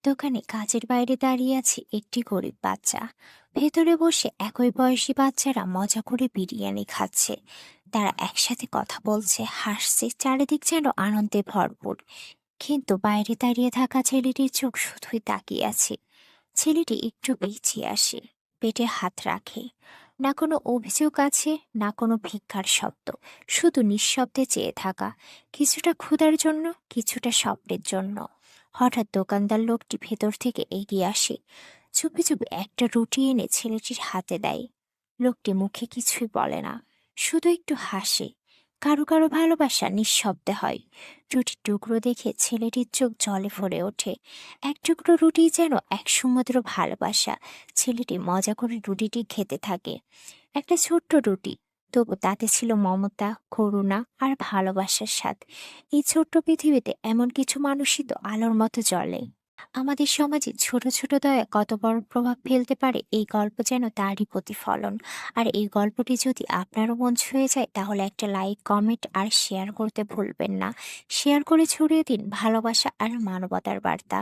দোকানে কাজের বাইরে দাঁড়িয়ে আছে একটি গরিব বাচ্চা। ভেতরে বসে একই বয়সী বাচ্চারা মজা করে বিরিয়ানি খাচ্ছে। তারা একসাথে কথা বলছে, হাসছে, চারিদিক যেন আনন্দে ভরপুর। কিন্তু বাইরে দাঁড়িয়ে থাকা ছেলেটির চোখ শুধুই তাকিয়ে আছে। ছেলেটি একটু পিছিয়ে আসে, পেটে হাত রাখে। না কোনো অভিযোগ আছে, না কোনো ভিক্ষার শব্দ, শুধু নিঃশব্দে চেয়ে থাকা, কিছুটা ক্ষুধার জন্য, কিছুটা স্বপ্নের জন্য। হঠাৎ দোকানদার লোকটি ভেতর থেকে এগিয়ে আসে, চুপি চুপি একটা রুটি এনে ছেলেটির হাতে দেয়। লোকটি মুখে কিছুই বলে না, শুধু একটু হাসে। কারো কারো ভালোবাসা নিঃশব্দে হয়। রুটির টুকরো দেখে ছেলেটির চোখ জলে ভরে ওঠে। এক টুকরো রুটি যেন এক সমুদ্র ভালোবাসা। ছেলেটি মজা করে রুটিটি খেতে থাকে। একটা ছোট্ট রুটি, তবু তাতে ছিল মমতা, করুণা আর ভালোবাসার স্বাদ। এই ছোট্ট পৃথিবীতে এমন কিছু মানুষই তো আলোর মতো জ্বলে। আমাদের সমাজে ছোট ছোট দয়া কত বড় প্রভাব ফেলতে পারে, এই গল্প যেন তারই প্রতিফলন। আর এই গল্পটি যদি আপনারও মন ছুঁয়ে যায়, তাহলে একটা লাইক, কমেন্ট আর শেয়ার করতে ভুলবেন না। শেয়ার করে ছড়িয়ে দিন ভালোবাসা আর মানবতার বার্তা।